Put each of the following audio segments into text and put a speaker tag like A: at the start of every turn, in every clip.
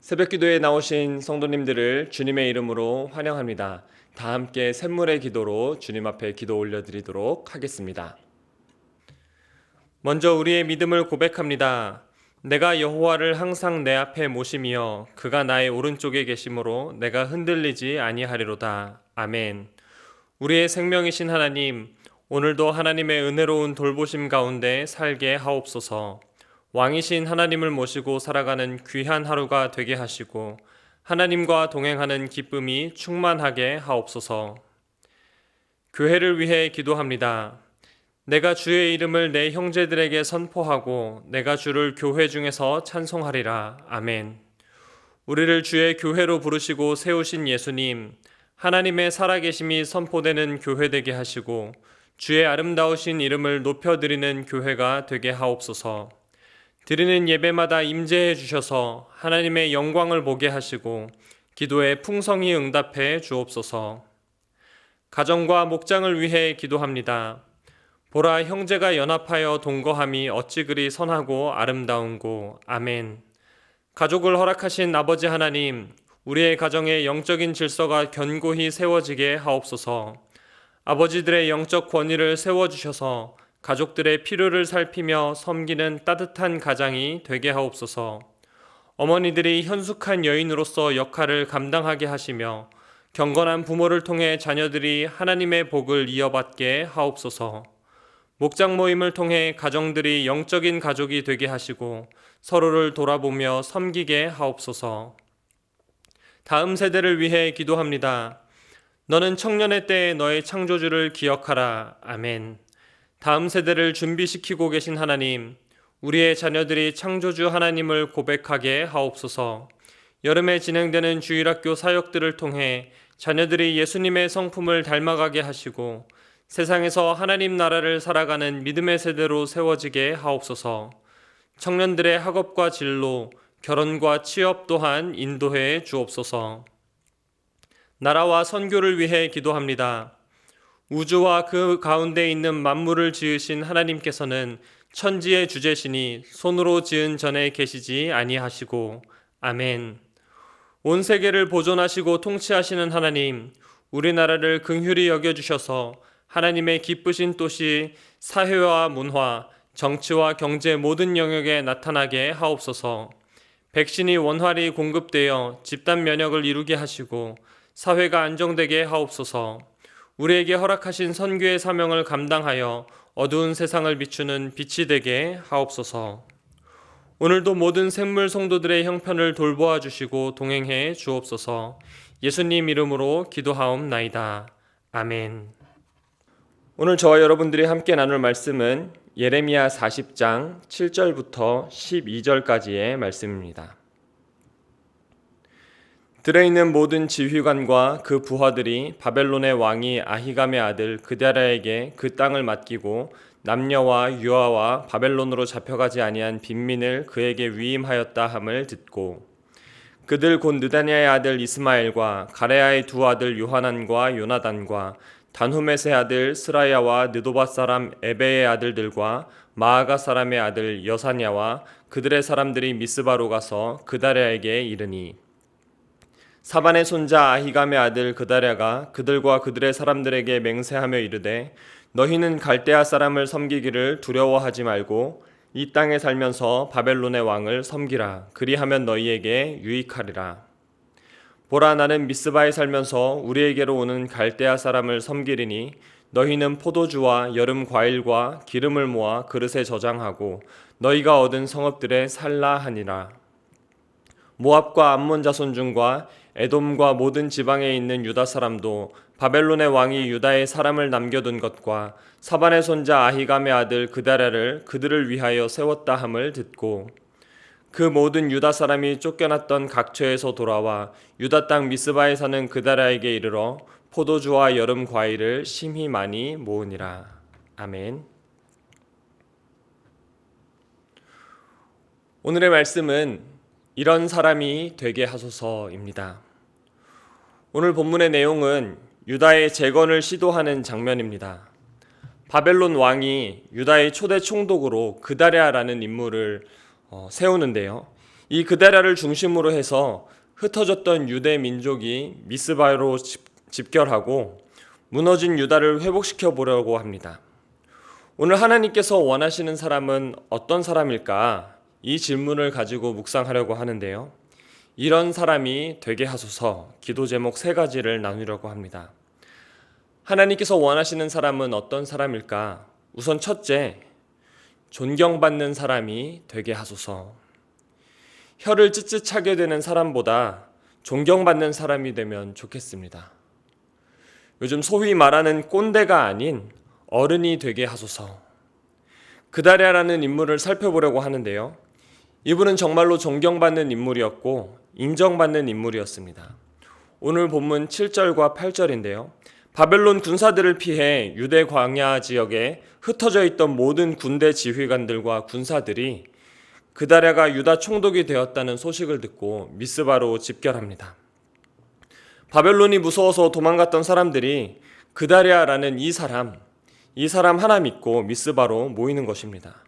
A: 새벽기도에 나오신 성도님들을 주님의 이름으로 환영합니다. 다 함께 샘물의 기도로 주님 앞에 기도 올려드리도록 하겠습니다. 먼저 우리의 믿음을 고백합니다. 내가 여호와를 항상 내 앞에 모심이여 그가 나의 오른쪽에 계심으로 내가 흔들리지 아니하리로다. 아멘. 우리의 생명이신 하나님, 오늘도 하나님의 은혜로운 돌보심 가운데 살게 하옵소서. 왕이신 하나님을 모시고 살아가는 귀한 하루가 되게 하시고 하나님과 동행하는 기쁨이 충만하게 하옵소서. 교회를 위해 기도합니다. 내가 주의 이름을 내 형제들에게 선포하고 내가 주를 교회 중에서 찬송하리라. 아멘. 우리를 주의 교회로 부르시고 세우신 예수님, 하나님의 살아계심이 선포되는 교회 되게 하시고 주의 아름다우신 이름을 높여드리는 교회가 되게 하옵소서. 드리는 예배마다 임재해 주셔서 하나님의 영광을 보게 하시고 기도에 풍성히 응답해 주옵소서. 가정과 목장을 위해 기도합니다. 보라, 형제가 연합하여 동거함이 어찌 그리 선하고 아름다운고. 아멘. 가족을 허락하신 아버지 하나님, 우리의 가정에 영적인 질서가 견고히 세워지게 하옵소서. 아버지들의 영적 권위를 세워주셔서 가족들의 필요를 살피며 섬기는 따뜻한 가장이 되게 하옵소서. 어머니들이 현숙한 여인으로서 역할을 감당하게 하시며 경건한 부모를 통해 자녀들이 하나님의 복을 이어받게 하옵소서. 목장 모임을 통해 가정들이 영적인 가족이 되게 하시고 서로를 돌아보며 섬기게 하옵소서. 다음 세대를 위해 기도합니다. 너는 청년의 때에 너의 창조주를 기억하라. 아멘. 다음 세대를 준비시키고 계신 하나님, 우리의 자녀들이 창조주 하나님을 고백하게 하옵소서. 여름에 진행되는 주일학교 사역들을 통해 자녀들이 예수님의 성품을 닮아가게 하시고 세상에서 하나님 나라를 살아가는 믿음의 세대로 세워지게 하옵소서. 청년들의 학업과 진로, 결혼과 취업 또한 인도해 주옵소서. 나라와 선교를 위해 기도합니다. 우주와 그 가운데 있는 만물을 지으신 하나님께서는 천지의 주제시니 손으로 지은 전에 계시지 아니하시고. 아멘. 온 세계를 보존하시고 통치하시는 하나님, 우리나라를 긍휼히 여겨주셔서 하나님의 기쁘신 뜻이 사회와 문화, 정치와 경제 모든 영역에 나타나게 하옵소서. 백신이 원활히 공급되어 집단 면역을 이루게 하시고 사회가 안정되게 하옵소서. 우리에게 허락하신 선교의 사명을 감당하여 어두운 세상을 비추는 빛이 되게 하옵소서. 오늘도 모든 샘물 성도들의 형편을 돌보아 주시고 동행해 주옵소서. 예수님 이름으로 기도하옵나이다. 아멘. 오늘 저와 여러분들이 함께 나눌 말씀은 예레미야 40장 7절부터 12절까지의 말씀입니다. 들어있는 모든 지휘관과 그 부하들이 바벨론의 왕이 아히감의 아들 그다랴에게 그 땅을 맡기고 남녀와 유아와 바벨론으로 잡혀가지 아니한 빈민을 그에게 위임하였다 함을 듣고 그들 곧 느다냐의 아들 이스마엘과 가레야의 두 아들 요하난과 요나단과 단후메스의 아들 스라야와 느도밧 사람 에베의 아들들과 마아가 사람의 아들 여사냐와 그들의 사람들이 미스바로 가서 그다랴에게 이르니 사반의 손자 아히감의 아들 그다랴가 그들과 그들의 사람들에게 맹세하며 이르되 너희는 갈대아 사람을 섬기기를 두려워하지 말고 이 땅에 살면서 바벨론의 왕을 섬기라. 그리하면 너희에게 유익하리라. 보라, 나는 미스바에 살면서 우리에게로 오는 갈대아 사람을 섬기리니 너희는 포도주와 여름 과일과 기름을 모아 그릇에 저장하고 너희가 얻은 성읍들에 살라 하니라. 모압과 암몬 자손 중과 에돔과 모든 지방에 있는 유다 사람도 바벨론의 왕이 유다에 사람을 남겨둔 것과 사반의 손자 아히감의 아들 그다랴를 그들을 위하여 세웠다 함을 듣고 그 모든 유다 사람이 쫓겨났던 각처에서 돌아와 유다 땅 미스바에 사는 그다랴에게 이르러 포도주와 여름 과일을 심히 많이 모으니라. 아멘. 오늘의 말씀은 이런 사람이 되게 하소서입니다. 오늘 본문의 내용은 유다의 재건을 시도하는 장면입니다. 바벨론 왕이 유다의 초대 총독으로 그다랴라는 인물을 세우는데요. 이 그데라를 중심으로 해서 흩어졌던 유대 민족이 미스바로 집결하고 무너진 유다를 회복시켜 보려고 합니다. 오늘 하나님께서 원하시는 사람은 어떤 사람일까? 이 질문을 가지고 묵상하려고 하는데요. 이런 사람이 되게 하소서 기도 제목 3가지를 나누려고 합니다. 하나님께서 원하시는 사람은 어떤 사람일까? 우선 첫째, 존경받는 사람이 되게 하소서. 혀를 찌릿하게 되는 사람보다 존경받는 사람이 되면 좋겠습니다. 요즘 소위 말하는 꼰대가 아닌 어른이 되게 하소서. 그다랴라는 인물을 살펴보려고 하는데요. 이분은 정말로 존경받는 인물이었고 인정받는 인물이었습니다. 오늘 본문 7절과 8절인데요. 바벨론 군사들을 피해 유대 광야 지역에 흩어져 있던 모든 군대 지휘관들과 군사들이 그다랴가 유다 총독이 되었다는 소식을 듣고 미스바로 집결합니다. 바벨론이 무서워서 도망갔던 사람들이 그다랴라는 이 사람 하나 믿고 미스바로 모이는 것입니다.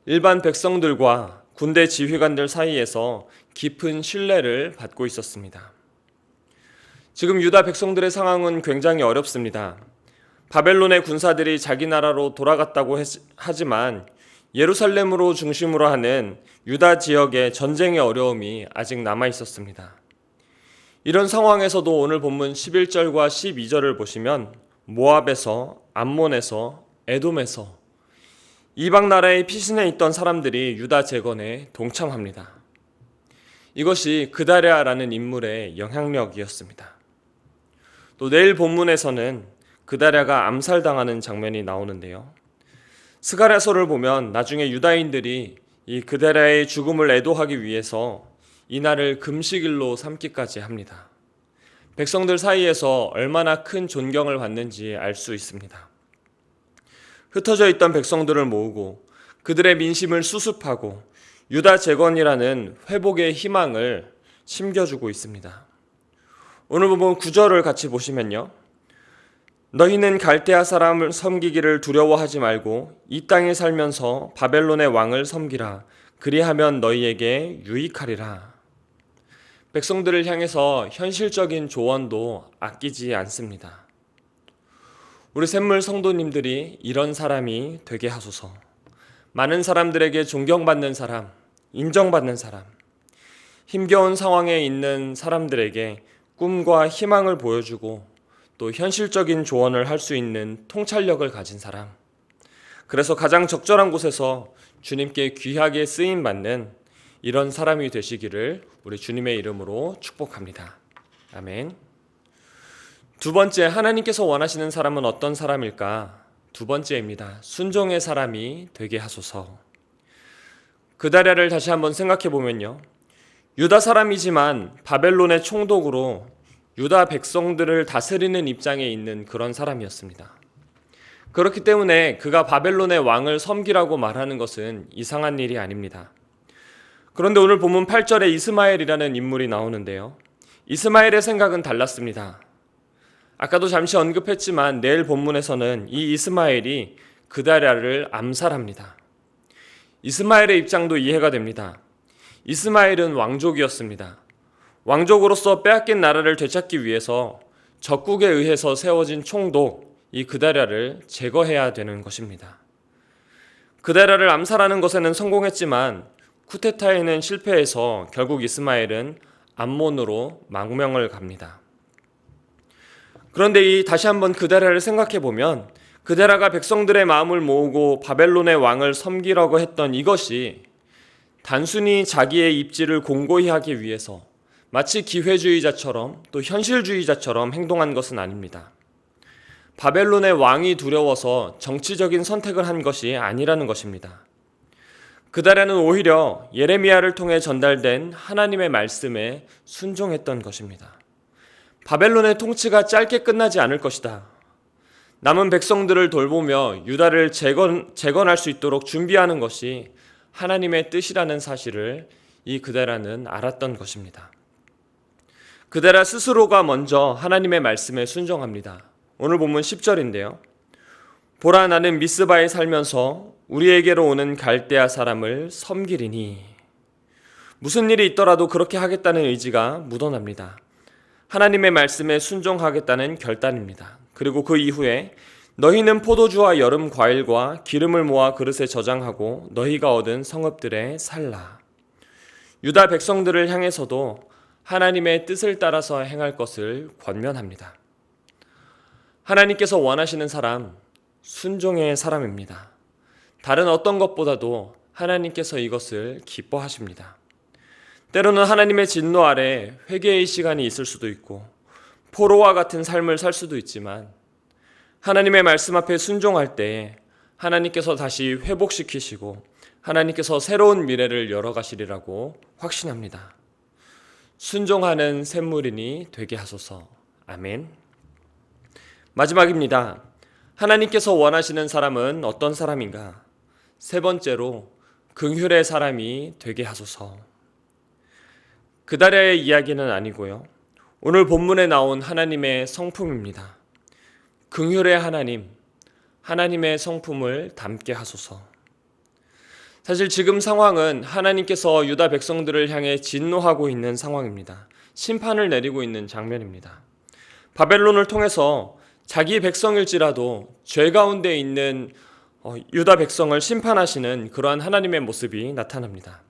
A: 일반 백성들과 군대 지휘관들 사이에서 깊은 신뢰를 받고 있었습니다. 지금 유다 백성들의 상황은 굉장히 어렵습니다. 바벨론의 군사들이 자기 나라로 돌아갔다고 하지만 예루살렘으로 중심으로 하는 유다 지역에 전쟁의 어려움이 아직 남아 있었습니다. 이런 상황에서도 오늘 본문 11절과 12절을 보시면 모압에서, 암몬에서, 에돔에서 이방 나라의 피신해 있던 사람들이 유다 재건에 동참합니다. 이것이 그다랴라는 인물의 영향력이었습니다. 또 내일 본문에서는 그다랴가 암살당하는 장면이 나오는데요. 스가랴서를 보면 나중에 유다인들이 이 그다랴의 죽음을 애도하기 위해서 이날을 금식일로 삼기까지 합니다. 백성들 사이에서 얼마나 큰 존경을 받는지 알 수 있습니다. 흩어져 있던 백성들을 모으고 그들의 민심을 수습하고 유다 재건이라는 회복의 희망을 심겨주고 있습니다. 오늘 보면 9절을 같이 보시면요. 너희는 갈대아 사람을 섬기기를 두려워하지 말고 이 땅에 살면서 바벨론의 왕을 섬기라. 그리하면 너희에게 유익하리라. 백성들을 향해서 현실적인 조언도 아끼지 않습니다. 우리 샘물 성도님들이 이런 사람이 되게 하소서. 많은 사람들에게 존경받는 사람, 인정받는 사람, 힘겨운 상황에 있는 사람들에게 꿈과 희망을 보여주고 또 현실적인 조언을 할 수 있는 통찰력을 가진 사람. 그래서 가장 적절한 곳에서 주님께 귀하게 쓰임받는 이런 사람이 되시기를 우리 주님의 이름으로 축복합니다. 아멘. 두 번째, 하나님께서 원하시는 사람은 어떤 사람일까? 두 번째입니다. 순종의 사람이 되게 하소서. 그다랴를 다시 한번 생각해 보면요. 유다 사람이지만 바벨론의 총독으로 유다 백성들을 다스리는 입장에 있는 그런 사람이었습니다. 그렇기 때문에 그가 바벨론의 왕을 섬기라고 말하는 것은 이상한 일이 아닙니다. 그런데 오늘 본문 8절에 이스마엘이라는 인물이 나오는데요. 이스마엘의 생각은 달랐습니다. 아까도 잠시 언급했지만 내일 본문에서는 이 이스마엘이 그다랴를 암살합니다. 이스마엘의 입장도 이해가 됩니다. 이스마엘은 왕족이었습니다. 왕족으로서 빼앗긴 나라를 되찾기 위해서 적국에 의해서 세워진 총독 이 그다랴를 제거해야 되는 것입니다. 그다랴를 암살하는 것에는 성공했지만 쿠데타에는 실패해서 결국 이스마엘은 암몬으로 망명을 갑니다. 그런데 다시 한번 그다랴를 생각해 보면 그다랴가 백성들의 마음을 모으고 바벨론의 왕을 섬기려고 했던 이것이 단순히 자기의 입지를 공고히 하기 위해서 마치 기회주의자처럼 또 현실주의자처럼 행동한 것은 아닙니다. 바벨론의 왕이 두려워서 정치적인 선택을 한 것이 아니라는 것입니다. 그다랴는 오히려 예레미야를 통해 전달된 하나님의 말씀에 순종했던 것입니다. 바벨론의 통치가 짧게 끝나지 않을 것이다. 남은 백성들을 돌보며 유다를 재건할 수 있도록 준비하는 것이 하나님의 뜻이라는 사실을 이 그다랴는 알았던 것입니다. 그다랴 스스로가 먼저 하나님의 말씀에 순종합니다. 오늘 본문 10절인데요. 보라, 나는 미스바에 살면서 우리에게로 오는 갈대아 사람을 섬기리니. 무슨 일이 있더라도 그렇게 하겠다는 의지가 묻어납니다. 하나님의 말씀에 순종하겠다는 결단입니다. 그리고 그 이후에 너희는 포도주와 여름 과일과 기름을 모아 그릇에 저장하고 너희가 얻은 성읍들에 살라. 유다 백성들을 향해서도 하나님의 뜻을 따라서 행할 것을 권면합니다. 하나님께서 원하시는 사람, 순종의 사람입니다. 다른 어떤 것보다도 하나님께서 이것을 기뻐하십니다. 때로는 하나님의 진노 아래 회개의 시간이 있을 수도 있고 포로와 같은 삶을 살 수도 있지만 하나님의 말씀 앞에 순종할 때에 하나님께서 다시 회복시키시고 하나님께서 새로운 미래를 열어가시리라고 확신합니다. 순종하는 샘물인이 되게 하소서. 아멘. 마지막입니다. 하나님께서 원하시는 사람은 어떤 사람인가? 세 번째로 긍휼의 사람이 되게 하소서. 그다랴의 이야기는 아니고요. 오늘 본문에 나온 하나님의 성품입니다. 긍휼의 하나님, 하나님의 성품을 담게 하소서. 사실 지금 상황은 하나님께서 유다 백성들을 향해 진노하고 있는 상황입니다. 심판을 내리고 있는 장면입니다. 바벨론을 통해서 자기 백성일지라도 죄 가운데 있는 유다 백성을 심판하시는 그러한 하나님의 모습이 나타납니다.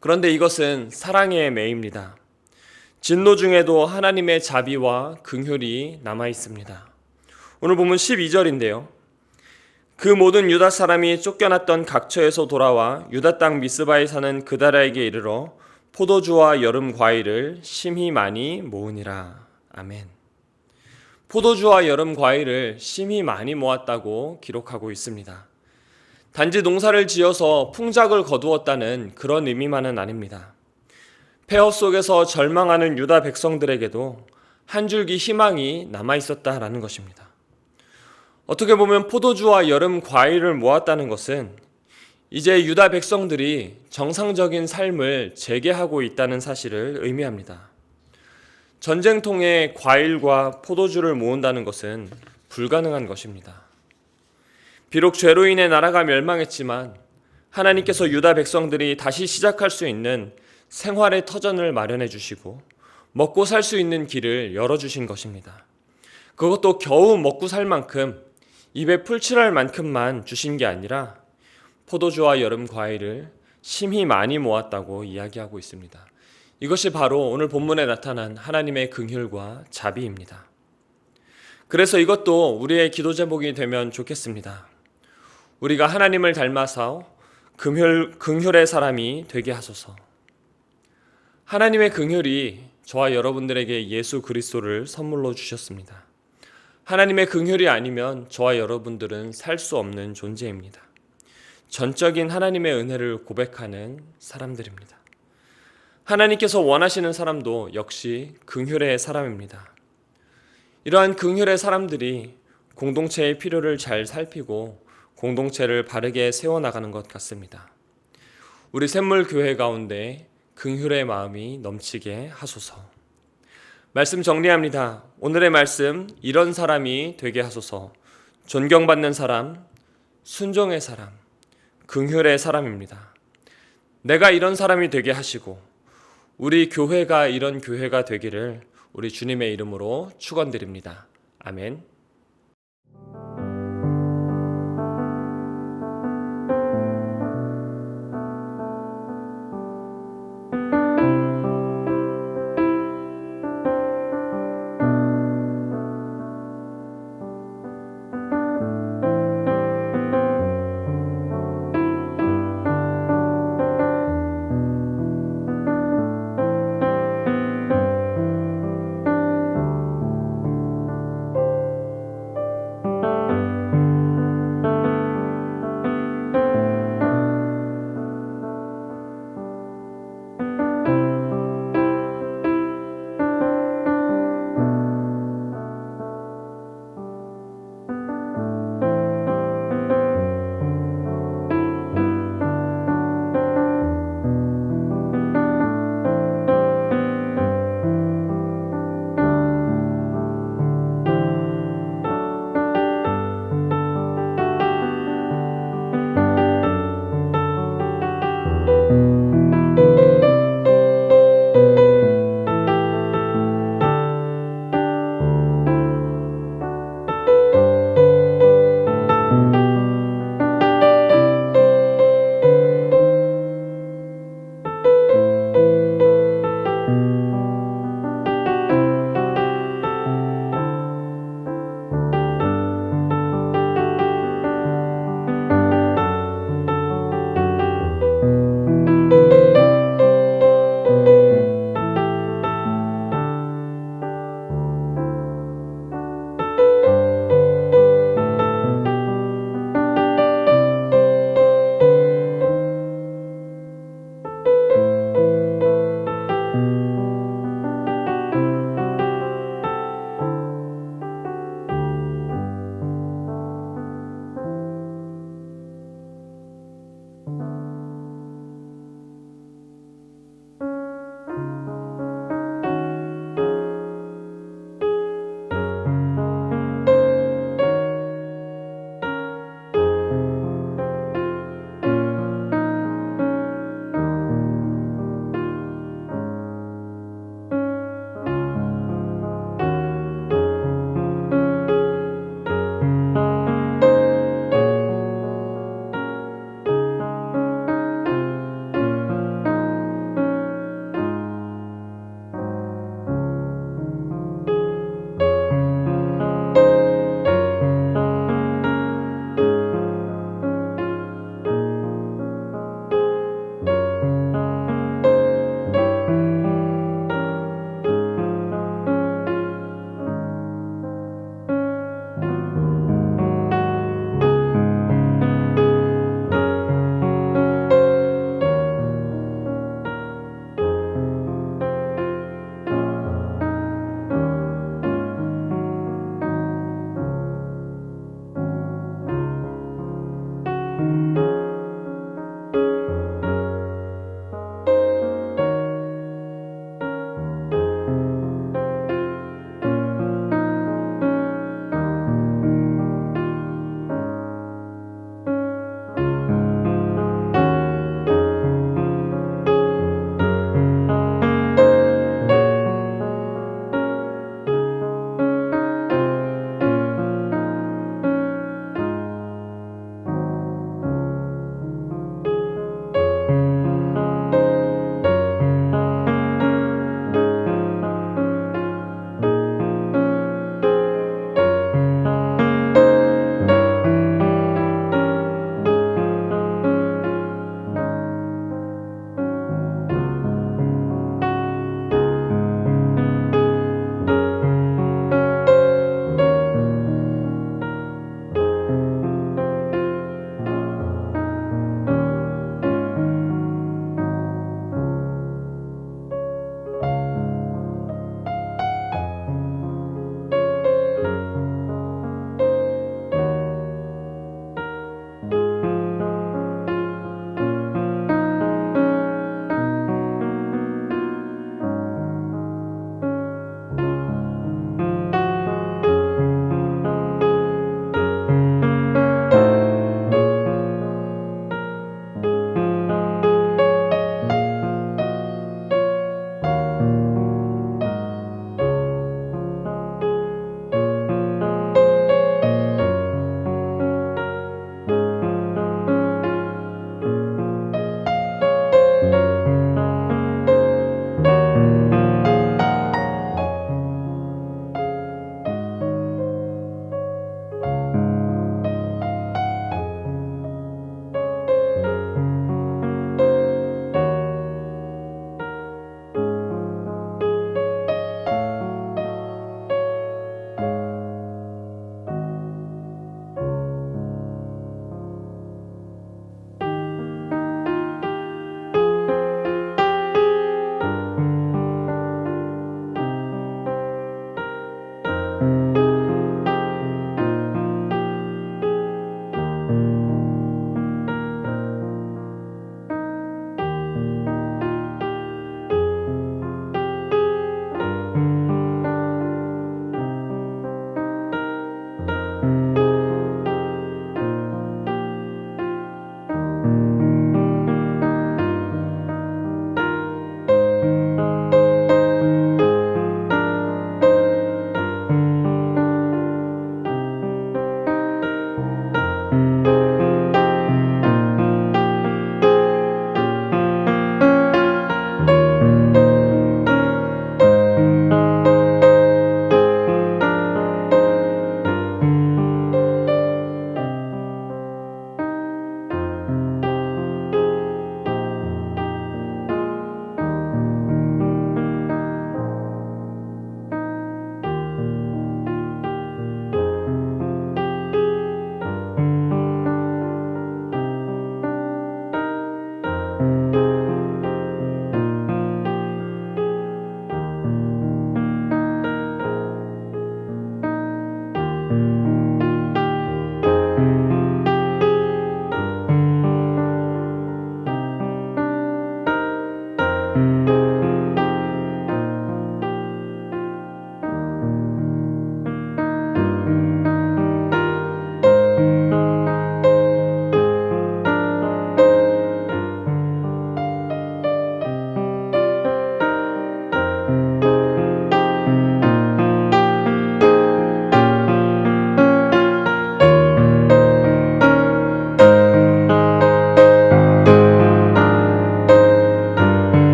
A: 그런데 이것은 사랑의 매입니다. 진노 중에도 하나님의 자비와 긍휼이 남아 있습니다. 오늘 보면 12절인데요. 그 모든 유다 사람이 쫓겨났던 각처에서 돌아와 유다 땅 미스바에 사는 그다랴에게 이르러 포도주와 여름 과일을 심히 많이 모으니라. 아멘. 포도주와 여름 과일을 심히 많이 모았다고 기록하고 있습니다. 단지 농사를 지어서 풍작을 거두었다는 그런 의미만은 아닙니다. 폐허 속에서 절망하는 유다 백성들에게도 한 줄기 희망이 남아 있었다라는 것입니다. 어떻게 보면 포도주와 여름 과일을 모았다는 것은 이제 유다 백성들이 정상적인 삶을 재개하고 있다는 사실을 의미합니다. 전쟁통에 과일과 포도주를 모은다는 것은 불가능한 것입니다. 비록 죄로 인해 나라가 멸망했지만 하나님께서 유다 백성들이 다시 시작할 수 있는 생활의 터전을 마련해 주시고 먹고 살 수 있는 길을 열어주신 것입니다. 그것도 겨우 먹고 살 만큼 입에 풀칠할 만큼만 주신 게 아니라 포도주와 여름 과일을 심히 많이 모았다고 이야기하고 있습니다. 이것이 바로 오늘 본문에 나타난 하나님의 긍휼과 자비입니다. 그래서 이것도 우리의 기도 제목이 되면 좋겠습니다. 우리가 하나님을 닮아서 긍휼의 사람이 되게 하소서. 하나님의 긍휼이 저와 여러분들에게 예수 그리스도를 선물로 주셨습니다. 하나님의 긍휼이 아니면 저와 여러분들은 살 수 없는 존재입니다. 전적인 하나님의 은혜를 고백하는 사람들입니다. 하나님께서 원하시는 사람도 역시 긍휼의 사람입니다. 이러한 긍휼의 사람들이 공동체의 필요를 잘 살피고 공동체를 바르게 세워나가는 것 같습니다. 우리 샘물교회 가운데 긍휼의 마음이 넘치게 하소서. 말씀 정리합니다. 오늘의 말씀, 이런 사람이 되게 하소서. 존경받는 사람, 순종의 사람, 긍휼의 사람입니다. 내가 이런 사람이 되게 하시고 우리 교회가 이런 교회가 되기를 우리 주님의 이름으로 축원드립니다. 아멘.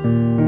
B: 아멘.